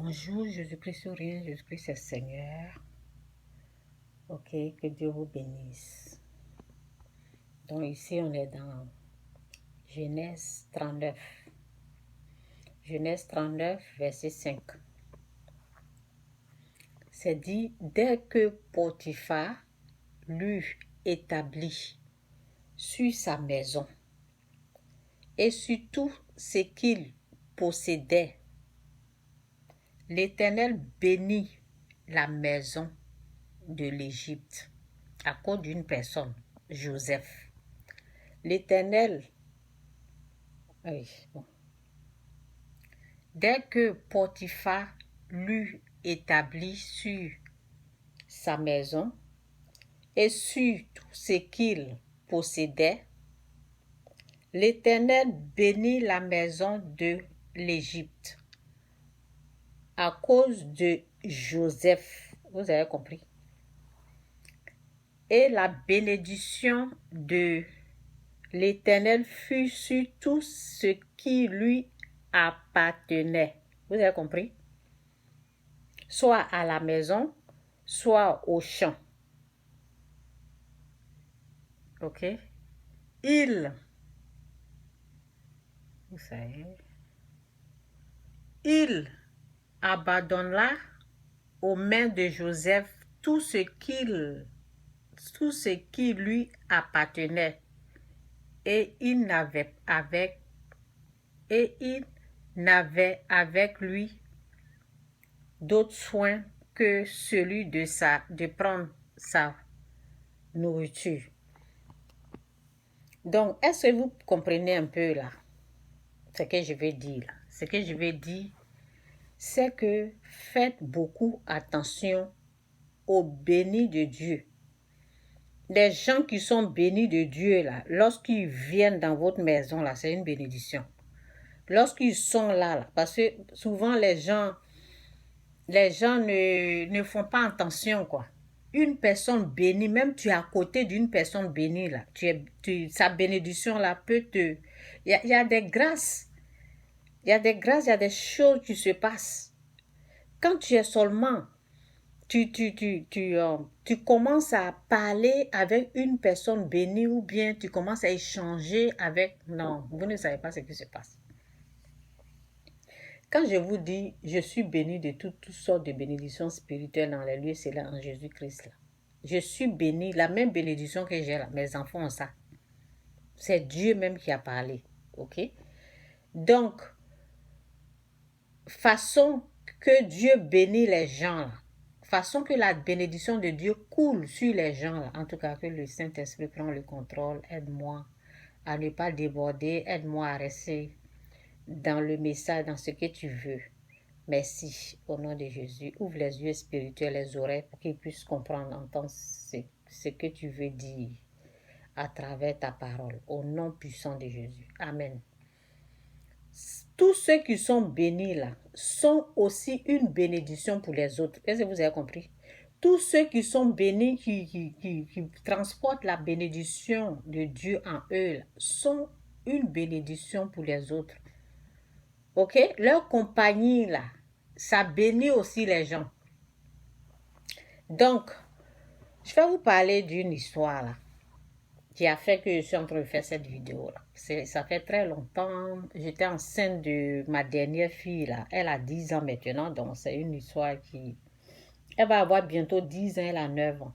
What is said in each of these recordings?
Bonjour, Jésus-Christ sourire, Jésus-Christ est Seigneur. Ok, que Dieu vous bénisse. Donc ici, on est dans Genèse 39. Genèse 39, verset 5. C'est dit, dès que Potiphar l'eut établi sur sa maison et sur tout ce qu'il possédait, l'Éternel bénit la maison de l'Égypte à cause d'une personne, Joseph. L'Éternel, oui, bon. Dès que Potiphar l'eut établi sur sa maison et sur tout ce qu'il possédait, l'Éternel bénit la maison de l'Égypte à cause de Joseph. Vous avez compris? Et la bénédiction de l'Éternel fut sur tout ce qui lui appartenait. Vous avez compris? Soit à la maison, soit au champ. Ok? Vous savez, il abandonna aux mains de Joseph tout ce qui lui appartenait, et il n'avait avec lui d'autres soins que celui de prendre sa nourriture. Donc, est-ce que vous comprenez un peu là ce que je vais dire là? Ce que je vais dire, c'est que faites beaucoup attention aux bénis de Dieu. Les gens qui sont bénis de Dieu là, lorsqu'ils viennent dans votre maison là, c'est une bénédiction. Lorsqu'ils sont là, parce que souvent les gens ne font pas attention quoi. Une personne bénie, même tu es à côté d'une personne bénie là, sa bénédiction là peut te... Il y a des grâces. Il y a des choses qui se passent. Quand tu es seulement, tu commences à parler avec une personne bénie ou bien tu commences à échanger avec... Non, vous ne savez pas ce qui se passe. Quand je vous dis, je suis béni de toutes sortes de bénédictions spirituelles dans les lieux célestes en Jésus-Christ là. Je suis béni, la même bénédiction que j'ai là, mes enfants ont ça. C'est Dieu même qui a parlé, ok? Donc, façon que Dieu bénit les gens là, façon que la bénédiction de Dieu coule sur les gens là, en tout cas que le Saint-Esprit prend le contrôle, aide-moi à ne pas déborder, aide-moi à rester dans le message, dans ce que tu veux. Merci, au nom de Jésus. Ouvre les yeux spirituels, les oreilles, pour qu'ils puissent comprendre, entendre ce que tu veux dire à travers ta parole. Au nom puissant de Jésus. Amen. Tous ceux qui sont bénis là sont aussi une bénédiction pour les autres. Est-ce que vous avez compris? Tous ceux qui sont bénis, qui transportent la bénédiction de Dieu en eux là, sont une bénédiction pour les autres. Ok? Leur compagnie là, ça bénit aussi les gens. Donc, je vais vous parler d'une histoire là, qui a fait que je suis en train de faire cette vidéo là. Ça fait très longtemps. J'étais enceinte de ma dernière fille là. Elle a 10 ans maintenant, donc c'est une histoire qui... Elle va avoir bientôt 10 ans, elle a 9 ans.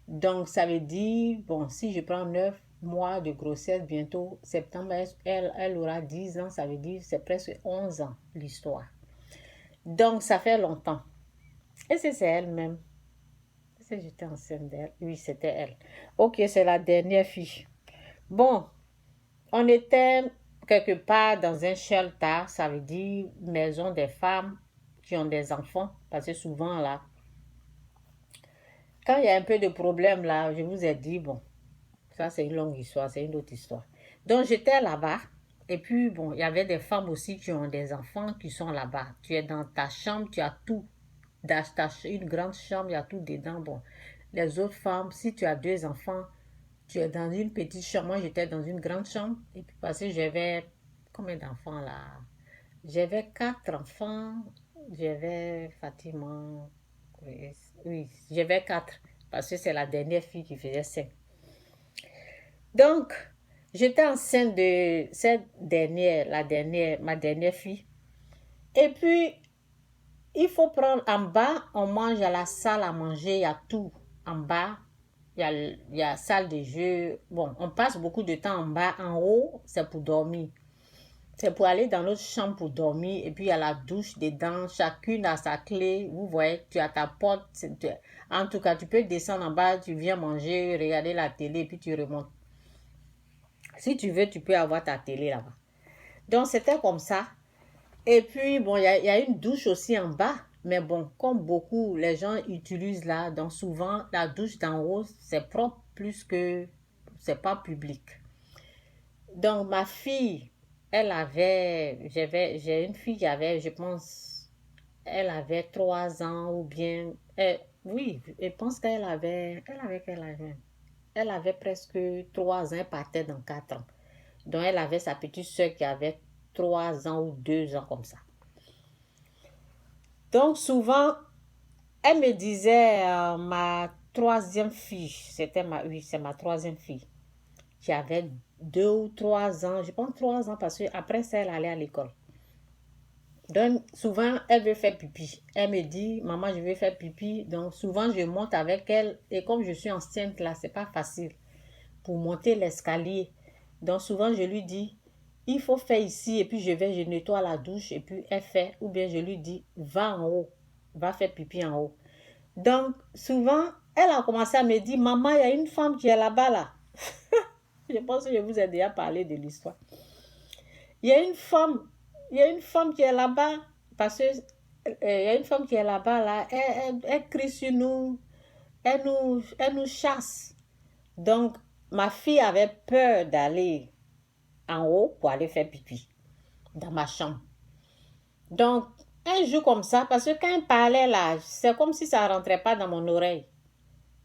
Donc ça veut dire, bon, si je prends 9 mois de grossesse, bientôt septembre, elle aura 10 ans, ça veut dire c'est presque 11 ans l'histoire. Donc ça fait longtemps. Et c'est elle-même. Est-ce que j'étais enceinte d'elle? Oui, c'était elle. Ok, c'est la dernière fille. Bon, on était quelque part dans un shelter, ça veut dire maison des femmes qui ont des enfants, parce que souvent là, quand il y a un peu de problème là, je vous ai dit, bon, ça c'est une longue histoire, c'est une autre histoire. Donc j'étais là-bas, et puis bon, il y avait des femmes aussi qui ont des enfants qui sont là-bas. Tu es dans ta chambre, tu as tout. Dans une grande chambre, il y a tout dedans. Bon, les autres femmes, si tu as 2 enfants, tu es dans une petite chambre. Moi, j'étais dans une grande chambre. Et puis, parce que j'avais... Combien d'enfants là? J'avais 4 enfants. j'avais Fatima, oui, j'avais 4, parce que c'est la dernière fille qui faisait 5. Donc, j'étais enceinte de cette dernière, ma dernière fille. Et puis, il faut prendre en bas, on mange à la salle à manger, il y a tout. En bas, il y a salle de jeu. Bon, on passe beaucoup de temps en bas. En haut, c'est pour dormir. C'est pour aller dans notre chambre pour dormir. Et puis, il y a la douche dedans. Chacune a sa clé. Vous voyez, tu as ta porte. En tout cas, tu peux descendre en bas, tu viens manger, regarder la télé, et puis tu remontes. Si tu veux, tu peux avoir ta télé là-bas. Donc, c'était comme ça. Et puis, bon, il y a une douche aussi en bas. Mais bon, comme beaucoup, les gens utilisent là, donc souvent, la douche d'en haut, c'est propre plus que c'est pas public. Donc, ma fille, j'ai une fille qui avait, je pense, elle avait 3 ans ou bien, oui, je pense elle avait quel âge? Elle avait presque 3 ans, elle partait dans 4 ans. Donc, elle avait sa petite soeur qui avait 3 ans ou 2 ans comme ça. Donc, souvent, elle me disait, ma troisième fille, oui, c'est ma troisième fille, qui avait 2 ou 3 ans, je pense 3 ans, parce qu'après ça, elle allait à l'école. Donc, souvent, elle veut faire pipi. Elle me dit, maman, je veux faire pipi. Donc, souvent, je monte avec elle. Et comme je suis enceinte là, c'est pas facile pour monter l'escalier. Donc, souvent, je lui dis, il faut faire ici. Et puis, je nettoie la douche. Et puis, elle fait. Ou bien, je lui dis, va en haut. Va faire pipi en haut. Donc, souvent, elle a commencé à me dire, maman, il y a une femme qui est là-bas, là. Je pense que je vous ai déjà parlé de l'histoire. Il y a une femme, il y a une femme qui est là-bas, parce que il y a une femme qui est là-bas, là, elle crie sur nous, elle nous chasse. Donc, ma fille avait peur d'aller en haut pour aller faire pipi dans ma chambre. Donc, un jour comme ça, parce que quand elle parlait là, c'est comme si ça ne rentrait pas dans mon oreille.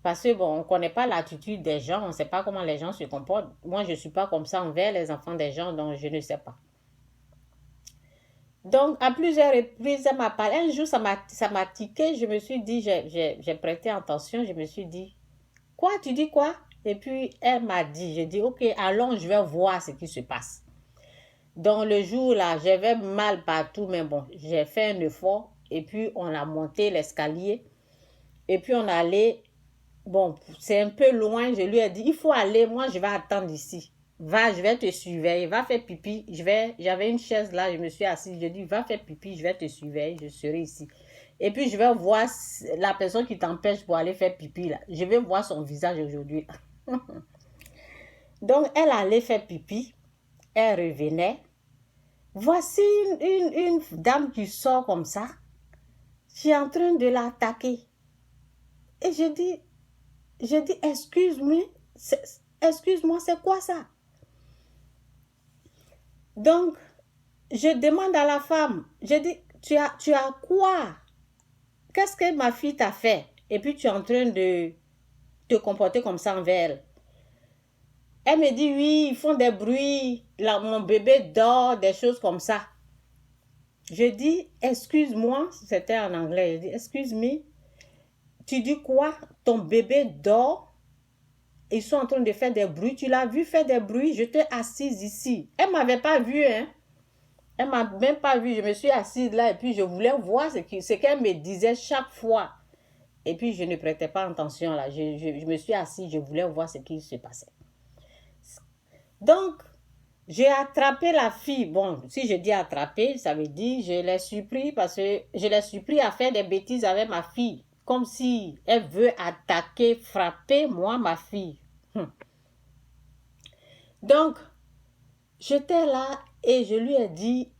Parce que bon, on ne connaît pas l'attitude des gens, on ne sait pas comment les gens se comportent. Moi, je ne suis pas comme ça envers les enfants des gens, donc je ne sais pas. Donc, à plusieurs reprises, elle m'a parlé. Un jour, ça m'a tiqué. Je me suis dit, j'ai prêté attention. Je me suis dit, quoi, tu dis quoi? Et puis, elle m'a dit, j'ai dit, ok, allons, je vais voir ce qui se passe. Donc, le jour là, j'avais mal partout, mais bon, j'ai fait un effort. Et puis, on a monté l'escalier. Et puis, on allait. Bon, c'est un peu loin. Je lui ai dit, il faut aller. Moi, je vais attendre ici. Va, je vais te surveiller. Va faire pipi. J'avais une chaise là, je me suis assise. Je dis, va faire pipi, je vais te surveiller. Je serai ici. Et puis, je vais voir la personne qui t'empêche pour aller faire pipi là. Je vais voir son visage aujourd'hui. Donc, elle allait faire pipi. Elle revenait. Voici une dame qui sort comme ça. Qui est en train de l'attaquer. Et je dis, excuse-moi, c'est quoi ça? Donc, je demande à la femme, je dis, tu as quoi? Qu'est-ce que ma fille t'a fait? Et puis, tu es en train de te comporter comme ça envers elle. Elle me dit, oui, ils font des bruits, là, mon bébé dort, des choses comme ça. Je dis, excuse-moi, c'était en anglais, je dis, excuse-moi, tu dis quoi? Ton bébé dort? Ils sont en train de faire des bruits. Tu l'as vu faire des bruits? Je t'ai assise ici. Elle ne m'avait pas vu, hein? Elle ne m'a même pas vu. Je me suis assise là et puis je voulais voir ce qu'elle me disait chaque fois. Et puis je ne prêtais pas attention là. Je me suis assise, je voulais voir ce qui se passait. Donc, j'ai attrapé la fille. Bon, si je dis attraper, ça veut dire je l'ai surpris parce que je l'ai surpris à faire des bêtises avec ma fille. Comme si elle veut attaquer, frapper moi, ma fille. Donc, j'étais là et je lui ai dit,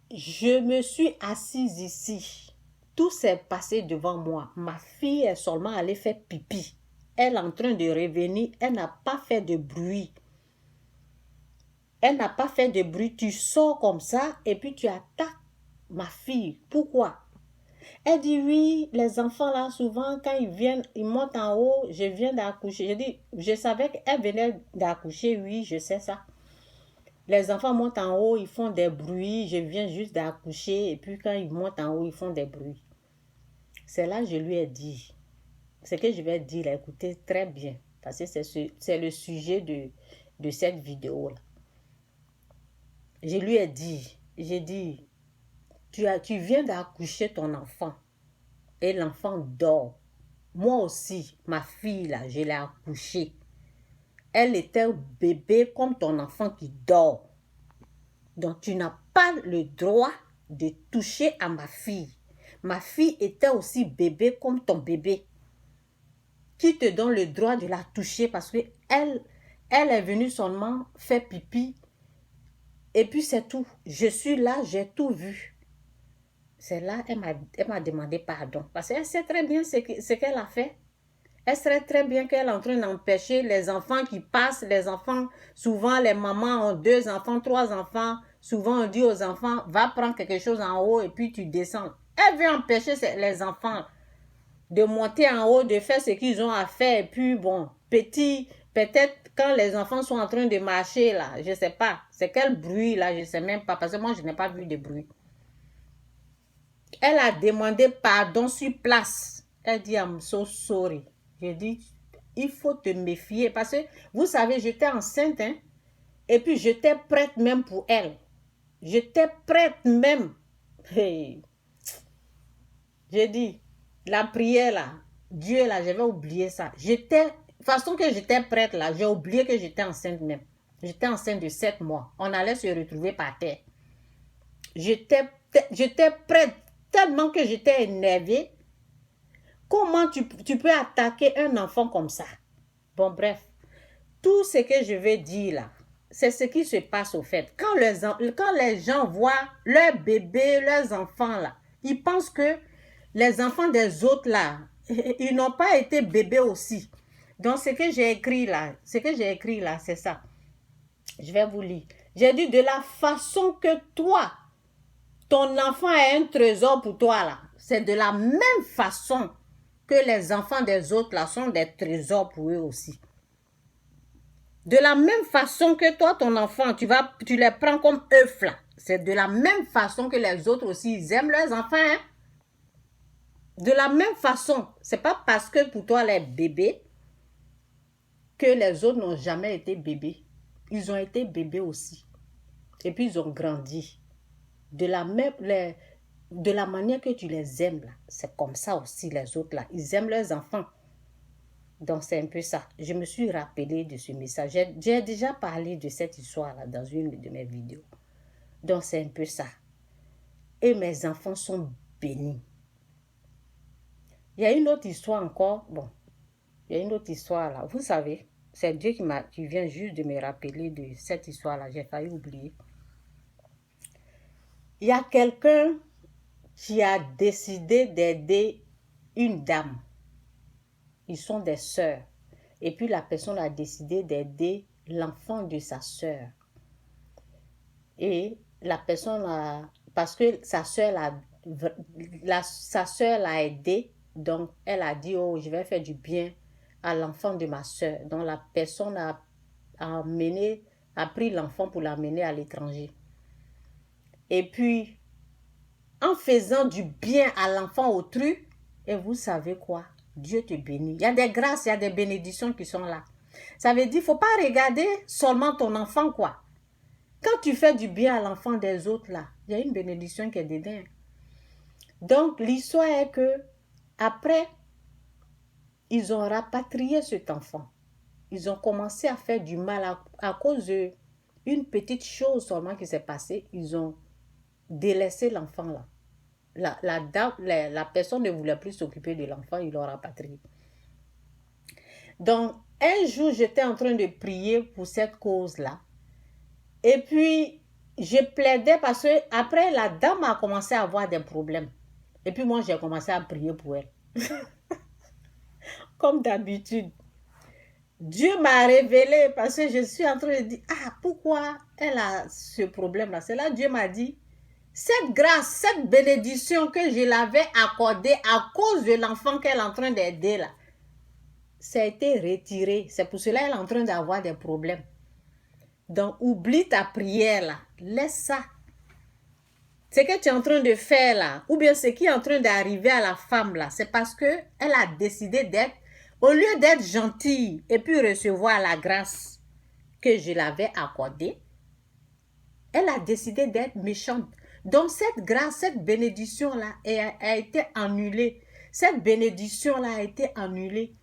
je me suis assise ici. Tout s'est passé devant moi. Ma fille est seulement allée faire pipi. Elle est en train de revenir. Elle n'a pas fait de bruit. Elle n'a pas fait de bruit. Tu sors comme ça et puis tu attaques ma fille. Pourquoi? Elle dit oui, les enfants là, souvent quand ils viennent, ils montent en haut, je savais qu'elle venait d'accoucher, oui, je sais ça. Les enfants montent en haut, ils font des bruits. Je viens juste d'accoucher. Et puis quand ils montent en haut, ils font des bruits. C'est là que je lui ai dit. Ce que je vais dire, là, écoutez très bien. Parce que c'est le sujet de cette vidéo-là. Je lui ai dit, j'ai dit, tu viens d'accoucher ton enfant. Et l'enfant dort. Moi aussi, ma fille, là, je l'ai accouchée. Elle était bébé comme ton enfant qui dort. Donc, tu n'as pas le droit de toucher à ma fille. Ma fille était aussi bébé comme ton bébé. Qui te donne le droit de la toucher parce que elle est venue seulement faire pipi. Et puis, c'est tout. Je suis là, j'ai tout vu. C'est là, elle m'a demandé pardon. Parce qu'elle sait très bien ce qu'elle a fait. Elle sait très bien qu'elle est en train d'empêcher les enfants qui passent. Les enfants, souvent les mamans ont 2 enfants, 3 enfants. Souvent on dit aux enfants, va prendre quelque chose en haut et puis tu descends. Elle veut empêcher les enfants de monter en haut, de faire ce qu'ils ont à faire. Et puis bon, peut-être quand les enfants sont en train de marcher là, je ne sais pas. C'est quel bruit là, je ne sais même pas. Parce que moi je n'ai pas vu de bruit. Elle a demandé pardon sur place. Elle dit, I'm so sorry. J'ai dit, il faut te méfier. Parce que, vous savez, j'étais enceinte. Hein, et puis, j'étais prête même pour elle. J'étais prête même. Hey. J'ai dit, la prière là, Dieu là, j'avais oublié ça. Façon que j'étais prête là, j'ai oublié que j'étais enceinte même. J'étais enceinte de 7 mois. On allait se retrouver par terre. J'étais prête tellement que j'étais énervée. Comment tu peux attaquer un enfant comme ça? Bon, bref. Tout ce que je vais dire là, c'est ce qui se passe au fait. Quand les gens voient leurs bébés, leurs enfants là, ils pensent que les enfants des autres là, ils n'ont pas été bébés aussi. Donc, ce que j'ai écrit là, c'est ça. Je vais vous lire. J'ai dit de la façon que toi, ton enfant est un trésor pour toi là. C'est de la même façon que les enfants des autres là sont des trésors pour eux aussi. De la même façon que toi, ton enfant, tu les prends comme œufs là. C'est de la même façon que les autres aussi, ils aiment leurs enfants. Hein? De la même façon. C'est pas parce que pour toi, les bébés, que les autres n'ont jamais été bébés. Ils ont été bébés aussi. Et puis, ils ont grandi. De la manière que tu les aimes, là, c'est comme ça aussi les autres, là. Ils aiment leurs enfants. Donc, c'est un peu ça. Je me suis rappelé de ce message. J'ai déjà parlé de cette histoire-là dans une de mes vidéos. Donc, c'est un peu ça. Et mes enfants sont bénis. Il y a une autre histoire encore. Bon, il y a une autre histoire là. Vous savez, c'est Dieu qui vient juste de me rappeler de cette histoire-là. J'ai failli oublier. Il y a quelqu'un qui a décidé d'aider une dame. Ils sont des sœurs. Et puis la personne a décidé d'aider l'enfant de sa sœur. Et la personne a... Parce que sa sœur l'a aidé. Donc elle a dit, oh, je vais faire du bien à l'enfant de ma sœur. Donc la personne a pris l'enfant pour l'amener à l'étranger. Et puis, en faisant du bien à l'enfant autrui, et vous savez quoi? Dieu te bénit. Il y a des grâces, il y a des bénédictions qui sont là. Ça veut dire qu'il ne faut pas regarder seulement ton enfant, quoi. Quand tu fais du bien à l'enfant des autres, là, il y a une bénédiction qui est dedans. Donc, l'histoire est que, après, ils ont rapatrié cet enfant. Ils ont commencé à faire du mal à cause d'une petite chose seulement qui s'est passée. Ils ont délaissé l'enfant, là. La personne ne voulait plus s'occuper de l'enfant, il l'ont rapatrié. Donc, un jour, j'étais en train de prier pour cette cause-là. Et puis, je plaidais parce que après, la dame a commencé à avoir des problèmes. Et puis, moi, j'ai commencé à prier pour elle. Comme d'habitude. Dieu m'a révélé parce que je suis en train de dire, ah, pourquoi elle a ce problème-là? C'est là Dieu m'a dit, cette grâce, cette bénédiction que je l'avais accordée à cause de l'enfant qu'elle est en train d'aider là, ça a été retiré. C'est pour cela qu'elle est en train d'avoir des problèmes. Donc, oublie ta prière là. Laisse ça. Ce que tu es en train de faire là, ou bien ce qui est en train d'arriver à la femme là, c'est parce que elle a décidé d'être, au lieu d'être gentille et puis recevoir la grâce que je l'avais accordée, elle a décidé d'être méchante. Donc cette grâce, cette bénédiction là a été annulée. Cette bénédiction là a été annulée.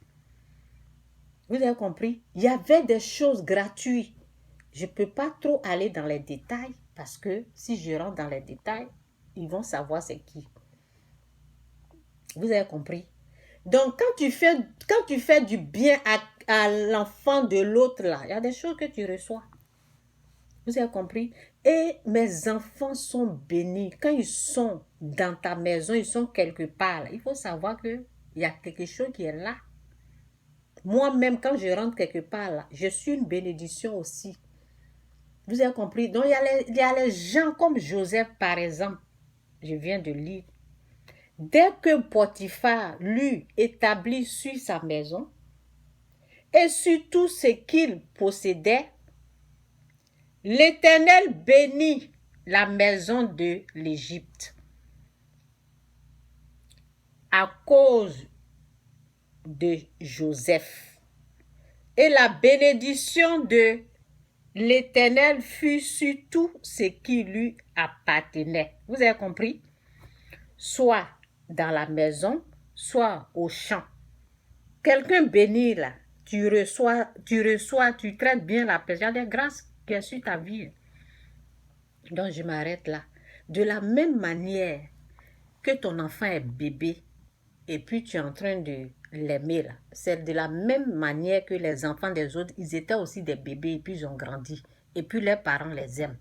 Vous avez compris? Il y avait des choses gratuites. Je ne peux pas trop aller dans les détails parce que si je rentre dans les détails, ils vont savoir c'est qui. Vous avez compris? Donc, quand tu fais du bien à l'enfant de l'autre, là, il y a des choses que tu reçois. Vous avez compris? Et mes enfants sont bénis. Quand ils sont dans ta maison, ils sont quelque part, là, il faut savoir qu'il y a quelque chose qui est là. Moi-même, quand je rentre quelque part, là, je suis une bénédiction aussi. Vous avez compris? Donc, il y a les gens comme Joseph, par exemple. Je viens de lire. Dès que Potiphar lui établit sur sa maison et sur tout ce qu'il possédait, l'Éternel bénit la maison de l'Égypte à cause de Joseph. Et la bénédiction de l'Éternel fut sur tout ce qui lui appartenait. Vous avez compris? Soit dans la maison, soit au champ. Quelqu'un béni là, tu reçois, tu traites bien la personne. Il y a des grâces qui sont sur ta vie. Donc je m'arrête là. De la même manière que ton enfant est bébé et puis tu es en train de l'aimer là, c'est de la même manière que les enfants des autres, ils étaient aussi des bébés et puis ils ont grandi. Et puis leurs parents les aiment.